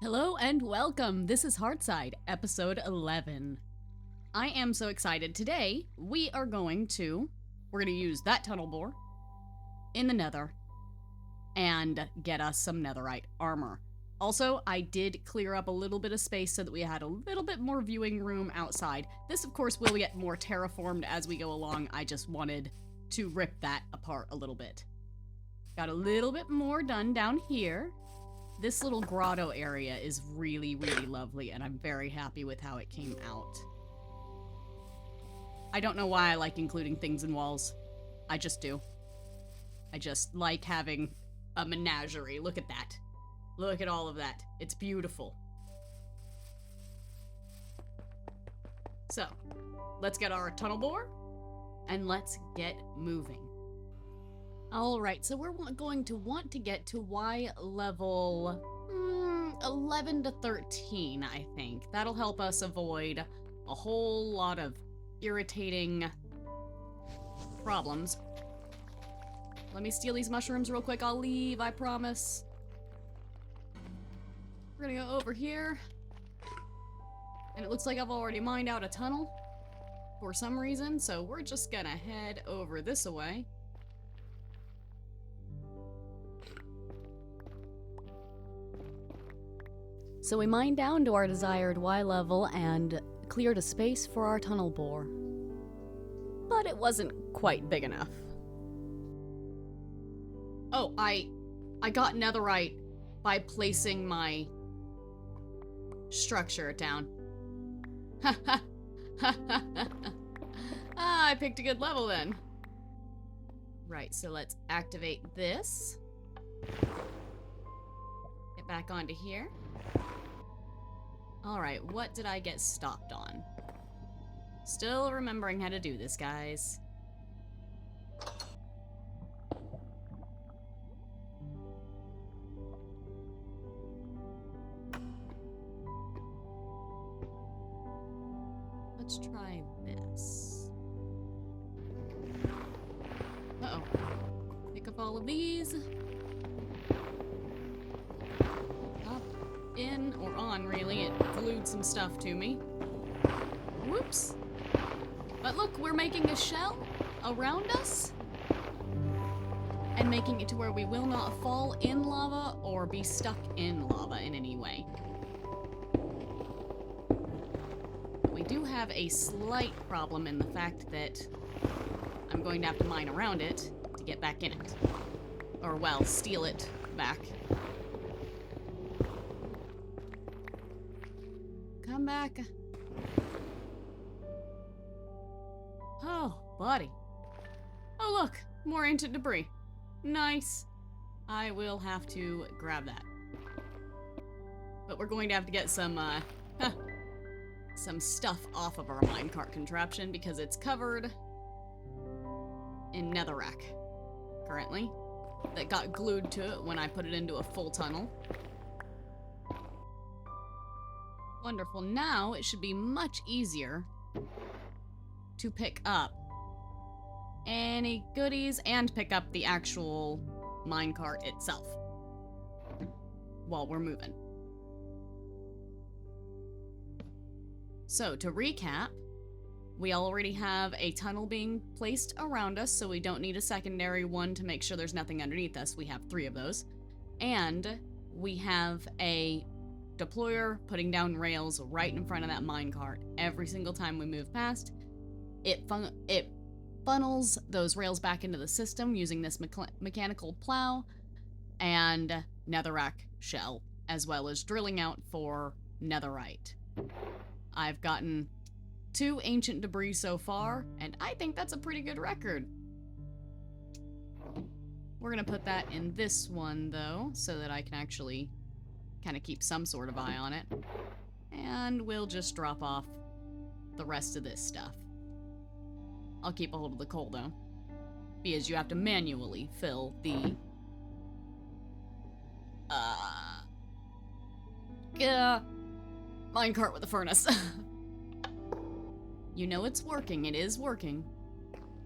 Hello and welcome. This is Hearthside, episode 11. I am so excited. Today, we're going to use that tunnel bore in the Nether and get us some Netherite armor. Also, I did clear up a little bit of space so that we had a little bit more viewing room outside. This, of course, will get more terraformed as we go along. I just wanted to rip that apart a little bit. Got a little bit more done down here. This little grotto area is really, really lovely, and I'm very happy with how it came out. I don't know why I like including things in walls. I just do. I just like having a menagerie. Look at that. Look at all of that. It's beautiful. So, let's get our tunnel bore, and let's get moving. Alright, so we're going to want to get to Y level 11 to 13, I think. That'll help us avoid a whole lot of irritating problems. Let me steal these mushrooms real quick. I'll leave, I promise. We're gonna go over here. And it looks like I've already mined out a tunnel for some reason, so we're just gonna head over this way. So we mined down to our desired Y level and cleared a space for our tunnel bore. But it wasn't quite big enough. Oh, I got netherite by placing my structure down. I picked a good level then. Right, so let's activate this. Get back onto here. Alright, what did I get stopped on? Still remembering how to do this, guys. Let's try this. Uh-oh. Pick up all of these. In or on, really. It glued some stuff to me. Whoops. But look, we're making a shell around us and making it to where we will not fall in lava or be stuck in lava in any way. But we do have a slight problem in the fact that I'm going to have to mine around it to get back in it. Or, well, steal it back. Come back. Oh, buddy. Oh, look. More ancient debris. Nice. I will have to grab that. But we're going to have to get some stuff off of our minecart contraption because it's covered in netherrack currently. That got glued to it when I put it into a full tunnel. Wonderful. Now it should be much easier to pick up any goodies and pick up the actual minecart itself while we're moving. So to recap, we already have a tunnel being placed around us, so we don't need a secondary one to make sure there's nothing underneath us. We have 3 of those. And we have a deployer putting down rails right in front of that minecart. Every single time we move past, it funnels those rails back into the system using this mechanical plow and netherrack shell, as well as drilling out for netherite. I've gotten 2 ancient debris so far, and I think that's a pretty good record. We're gonna put that in this one, though, so that I can actually kind of keep some sort of eye on it. And we'll just drop off the rest of this stuff. I'll keep a hold of the coal, though, because you have to manually fill the minecart with a furnace. You know it's working. It is working.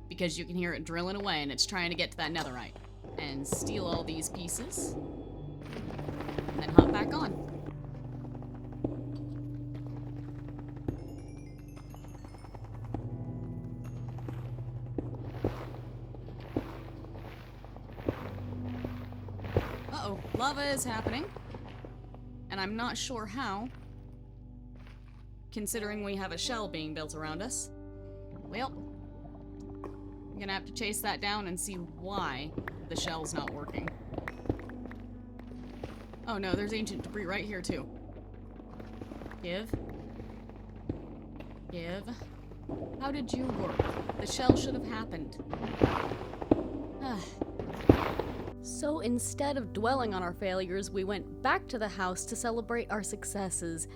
Because you can hear it drilling away, and it's trying to get to that netherite. And steal all these pieces. And then hop back on. lava is happening. And I'm not sure how, considering we have a shell being built around us. Well, I'm gonna have to chase that down and see why the shell's not working. Oh no, there's ancient debris right here too. Give. Give. How did you work? The shell should have happened. So instead of dwelling on our failures, we went back to the house to celebrate our successes.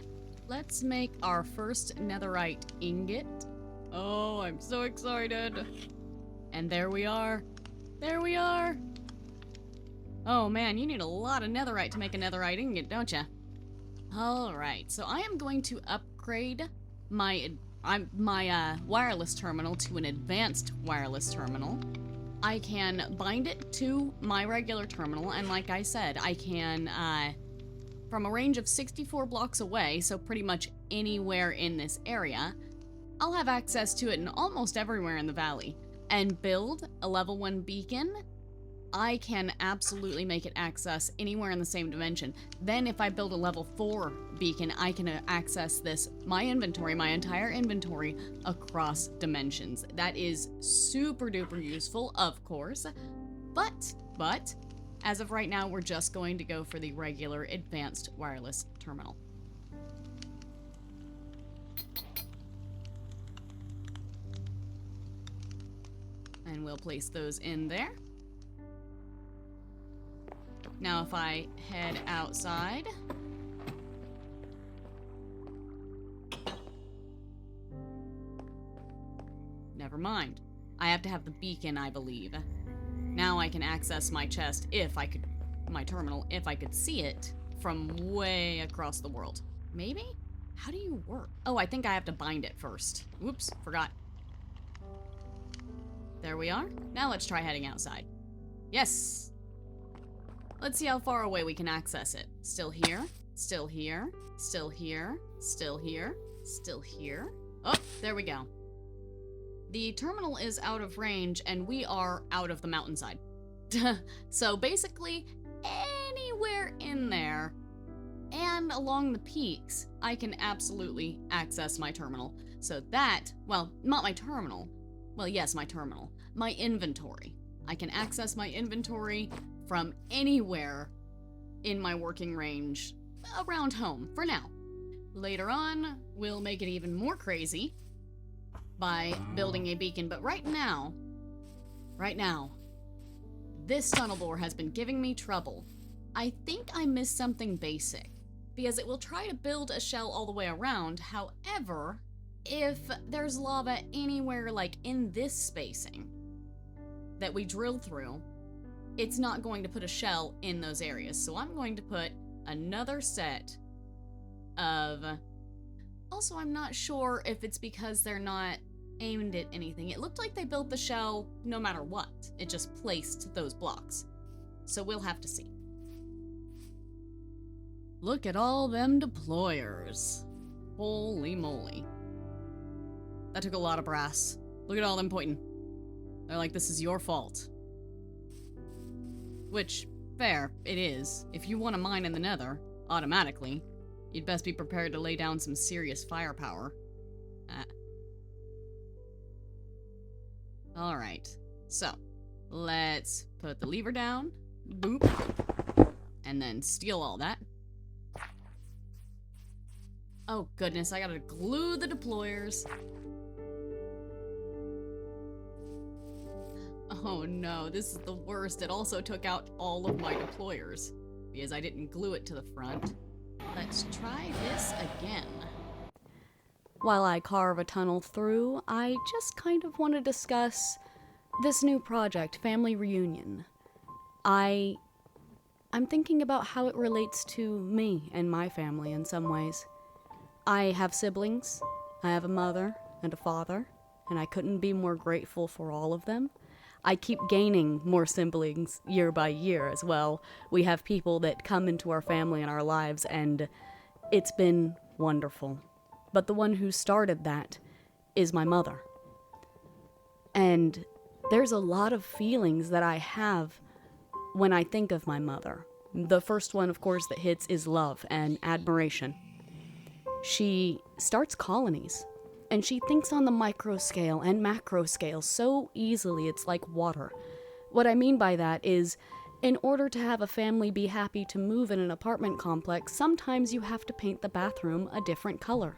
Let's make our first Netherite Ingot. Oh, I'm so excited. And there we are. There we are. Oh man, you need a lot of Netherite to make a Netherite Ingot, don't you? Alright, so I am going to upgrade my wireless terminal to an advanced wireless terminal. I can bind it to my regular terminal, and like I said, I can, from a range of 64 blocks away, so pretty much anywhere in this area, I'll have access to it in almost everywhere in the valley. And build a level 1 beacon, I can absolutely make it access anywhere in the same dimension. Then if I build a level 4 beacon, I can access my inventory, my entire inventory, across dimensions. That is super duper useful, of course. But, as of right now, we're just going to go for the regular advanced wireless terminal. And we'll place those in there. Now if I head outside, never mind. I have to have the beacon, I believe. Now I can access my chest my terminal, if I could see it from way across the world. Maybe? How do you work? Oh, I think I have to bind it first. Whoops, forgot. There we are. Now let's try heading outside. Yes! Let's see how far away we can access it. Still here, still here, still here, still here, still here. Oh, there we go. The terminal is out of range and we are out of the mountainside. So basically, anywhere in there and along the peaks, I can absolutely access my terminal. So that, well, not my terminal. Well, yes, my terminal. My inventory. I can access my inventory from anywhere in my working range around home, for now. Later on, we'll make it even more crazy by building a beacon, but right now, this tunnel bore has been giving me trouble. I think I missed something basic, because it will try to build a shell all the way around. However, if there's lava anywhere like in this spacing that we drill through, it's not going to put a shell in those areas. So I'm going to put another set of... Also, I'm not sure if it's because they're not aimed at anything. It looked like they built the shell no matter what. It just placed those blocks. So we'll have to see. Look at all them deployers. Holy moly. That took a lot of brass. Look at all them pointing. They're like, this is your fault. Which, fair, it is. If you want to mine in the Nether, automatically, you'd best be prepared to lay down some serious firepower. Alright, so, let's put the lever down, boop, and then steal all that. Oh goodness, I gotta glue the deployers. Oh no, this is the worst. It also took out all of my deployers because I didn't glue it to the front. Let's try this again. While I carve a tunnel through, I just kind of want to discuss this new project, Family Reunion. I'm thinking about how it relates to me and my family in some ways. I have siblings. I have a mother and a father, and I couldn't be more grateful for all of them. I keep gaining more siblings year by year as well. We have people that come into our family and our lives, and it's been wonderful. But the one who started that is my mother. And there's a lot of feelings that I have when I think of my mother. The first one, of course, that hits is love and admiration. She starts colonies, and she thinks on the micro scale and macro scale so easily it's like water. What I mean by that is, in order to have a family be happy to move in an apartment complex, sometimes you have to paint the bathroom a different color.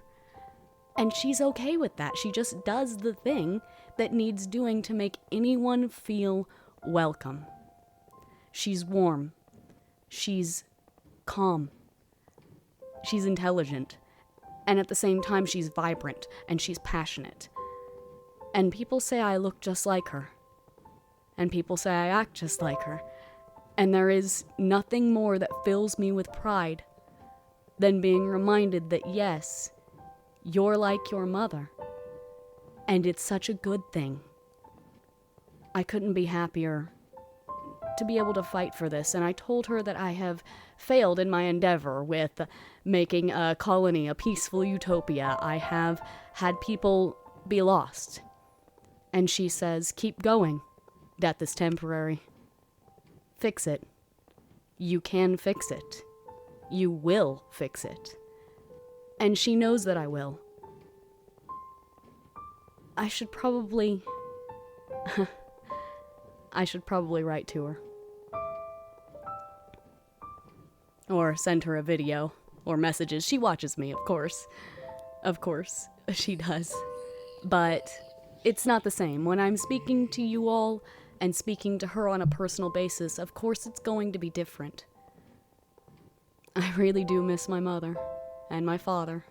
And she's okay with that. She just does the thing that needs doing to make anyone feel welcome. She's warm. She's calm. She's intelligent. And at the same time, she's vibrant and she's passionate. And people say I look just like her. And people say I act just like her. And there is nothing more that fills me with pride than being reminded that yes, you're like your mother. And it's such a good thing. I couldn't be happier to be able to fight for this, and I told her that I have failed in my endeavor with making a colony a peaceful utopia. I have had people be lost. And she says, keep going. Death is temporary. Fix it. You can fix it. You will fix it. And she knows that I will. I should probably write to her. Or send her a video. Or messages. She watches me, of course. Of course, she does. But it's not the same. When I'm speaking to you all and speaking to her on a personal basis, of course it's going to be different. I really do miss my mother. And my father.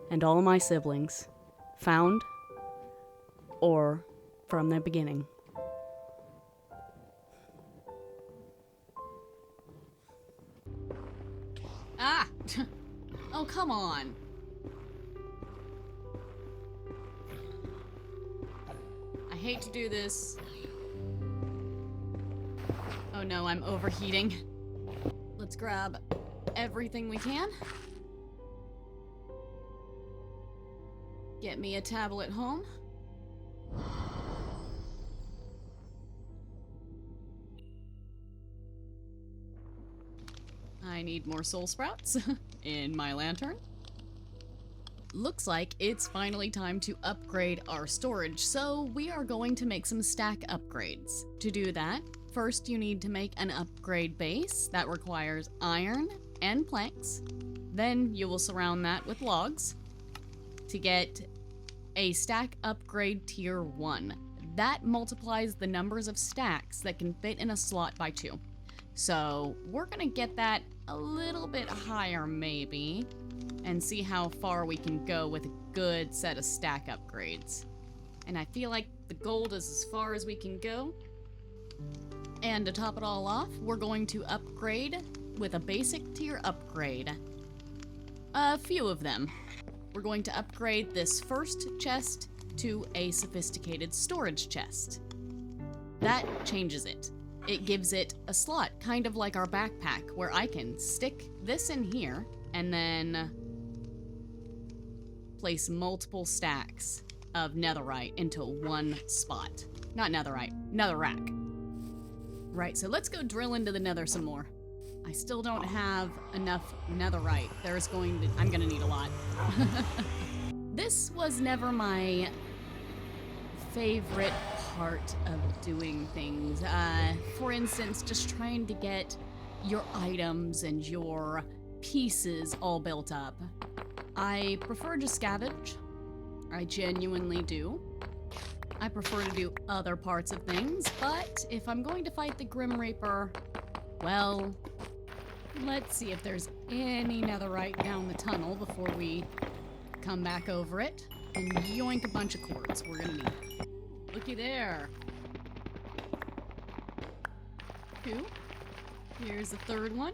And all my siblings. Found. Or from the beginning. Ah! Oh, come on. I hate to do this. Oh no, I'm overheating. Let's grab everything we can. Get me a tablet home. I need more soul sprouts in my lantern. Looks like it's finally time to upgrade our storage, so we are going to make some stack upgrades. To do that, first you need to make an upgrade base that requires iron and planks. Then you will surround that with logs to get a stack upgrade tier 1. That multiplies the numbers of stacks that can fit in a slot by 2. So we're gonna get that a little bit higher maybe, and see how far we can go with a good set of stack upgrades. And I feel like the gold is as far as we can go. And to top it all off, we're going to upgrade with a basic tier upgrade. A few of them. We're going to upgrade this first chest to a sophisticated storage chest. That changes it. It gives it a slot, kind of like our backpack, where I can stick this in here and then place multiple stacks of netherite into one spot. Not netherite, netherrack. Right, so let's go drill into the nether some more. I still don't have enough netherite. I'm gonna need a lot. This was never my favorite part of doing things. For instance, just trying to get your items and your pieces all built up. I prefer to scavenge. I genuinely do. I prefer to do other parts of things, but if I'm going to fight the Grim Reaper, well, let's see if there's any netherite down the tunnel before we come back over it and yoink a bunch of quartz. We're gonna need it. Looky there. 2. Here's a third one.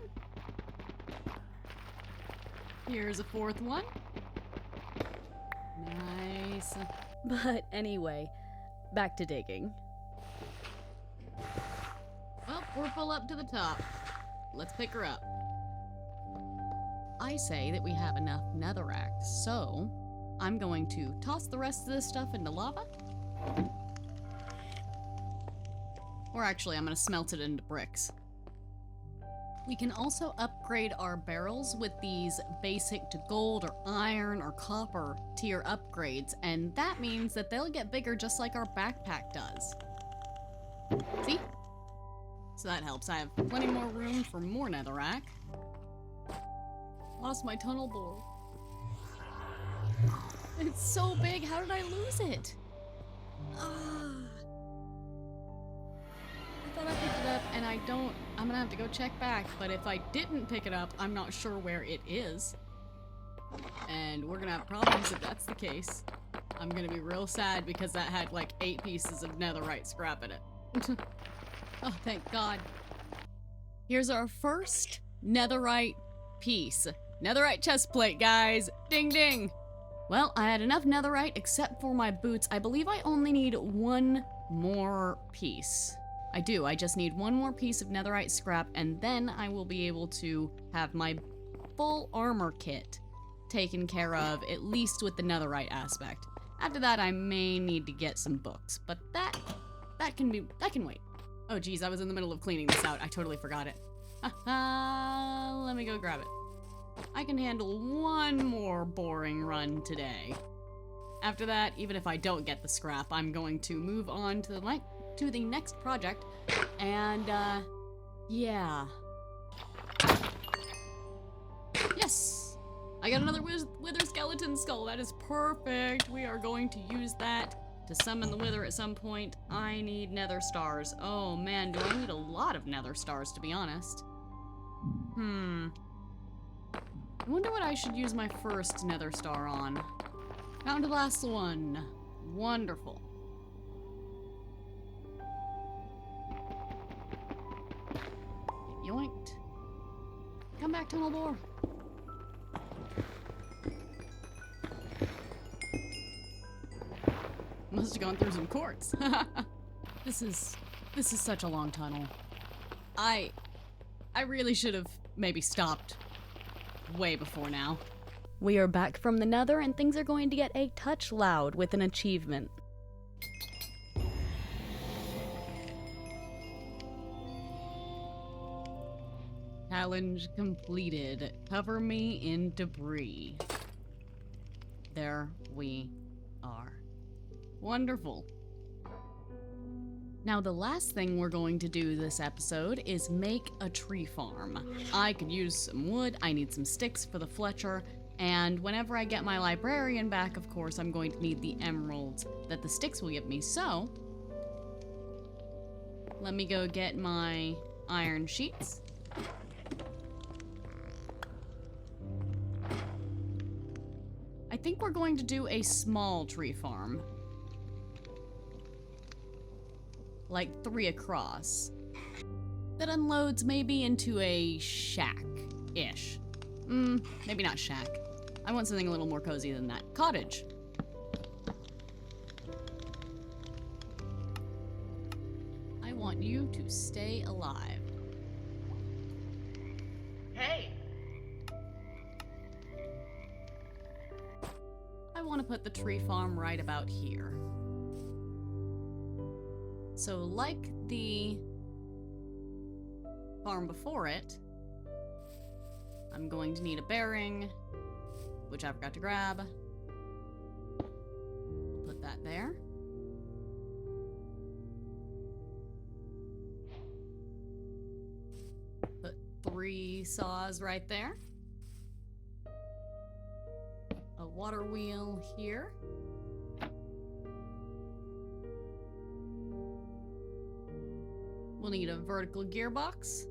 Here's a fourth one. Nice. But anyway, back to digging. Well, we're full up to the top. Let's pick her up. I say that we have enough netherrack, so I'm going to toss the rest of this stuff into lava. Or actually, I'm going to smelt it into bricks. We can also upgrade our barrels with these basic to gold or iron or copper tier upgrades, and that means that they'll get bigger just like our backpack does. See? So that helps. I have plenty more room for more netherrack. Lost my tunnel bore. It's so big, how did I lose it? I thought I picked it up and I don't. I'm gonna have to go check back, but if I didn't pick it up, I'm not sure where it is. And we're gonna have problems if that's the case. I'm gonna be real sad because that had like 8 pieces of netherite scrap in it. Oh, thank God. Here's our first netherite piece. Netherite chest plate, guys. Ding ding. Well, I had enough netherite except for my boots. I believe I only need 1 more piece. I do. I just need 1 more piece of netherite scrap, and then I will be able to have my full armor kit taken care of, at least with the netherite aspect. After that, I may need to get some books, but that can wait. Oh geez, I was in the middle of cleaning this out. I totally forgot it. Let me go grab it. I can handle 1 more boring run today. After that, even if I don't get the scrap, I'm going to move on to the next project, and yeah. Yes! I got another wither skeleton skull. That is perfect. We are going to use that to summon the wither at some point. I need nether stars. Oh man, do I need a lot of nether stars, to be honest. I wonder what I should use my first nether star on. Found the last one. Wonderful. Get yoinked. Come back, tunnel bore. Must have gone through some quartz. This is such a long tunnel. I really should have maybe stopped way before now. We are back from the Nether, and things are going to get a touch loud with an achievement. Challenge completed. Cover me in debris. There we are. Wonderful. Now, the last thing we're going to do this episode is make a tree farm. I could use some wood, I need some sticks for the Fletcher, and whenever I get my librarian back, of course, I'm going to need the emeralds that the sticks will give me, so let me go get my iron sheets. I think we're going to do a small tree farm. Like 3 across. That unloads maybe into a shack-ish. Maybe not shack. I want something a little more cozy than that. Cottage. I want you to stay alive. Hey! I want to put the tree farm right about here. So, like the farm before it, I'm going to need a bearing, which I forgot to grab. We'll put that there. Put 3 saws right there. A water wheel here. We'll need a vertical gearbox.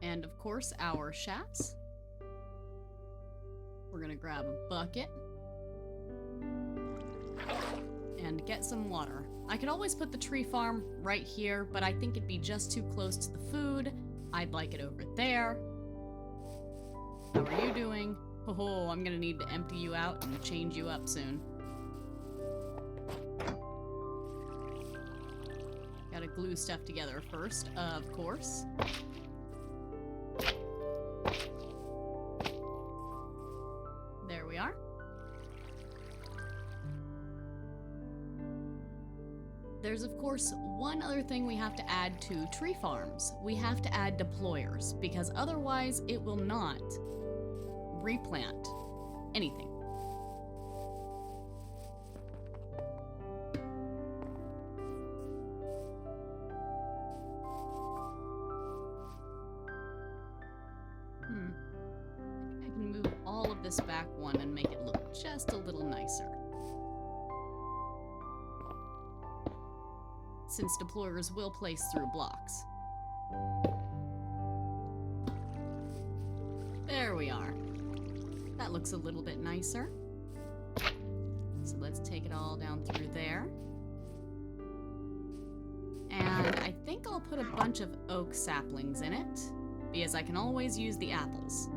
And of course, our shafts. We're gonna grab a bucket and get some water. I could always put the tree farm right here, but I think it'd be just too close to the food. I'd like it over there. How are you doing? Oh, I'm gonna need to empty you out and change you up soon. Gotta glue stuff together first, of course. There we are. There's of course one other thing we have to add to tree farms. We have to add deployers, because otherwise it will not replant anything. I can move all of this back one and make it look just a little nicer. Since deployers will place through blocks. There we are. That looks a little bit nicer. So let's take it all down through there. And I think I'll put a bunch of oak saplings in it, because I can always use the apples.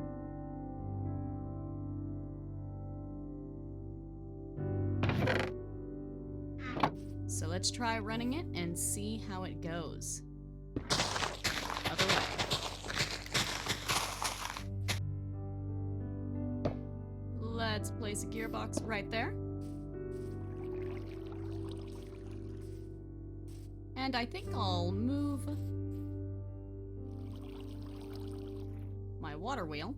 So let's try running it and see how it goes. Other way. Let's place a gearbox right there. And I think I'll move my water wheel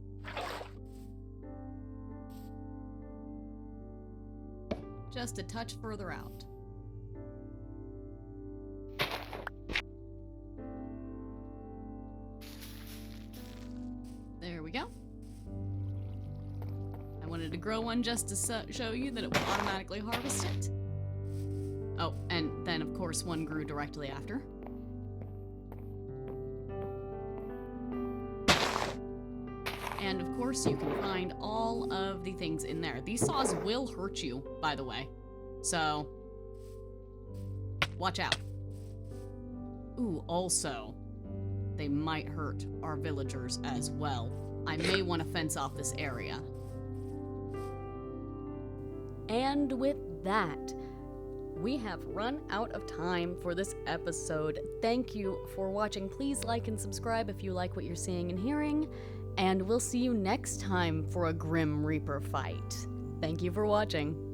just a touch further out. There we go. I wanted to grow one just to show you that it would automatically harvest it. Oh, and then of course one grew directly after. And of course you can find all of the things in there. These saws will hurt you, by the way. So, watch out. Ooh, also, they might hurt our villagers as well. I may want to fence off this area. And with that, we have run out of time for this episode. Thank you for watching. Please like and subscribe if you like what you're seeing and hearing. And we'll see you next time for a Grim Reaper fight. Thank you for watching.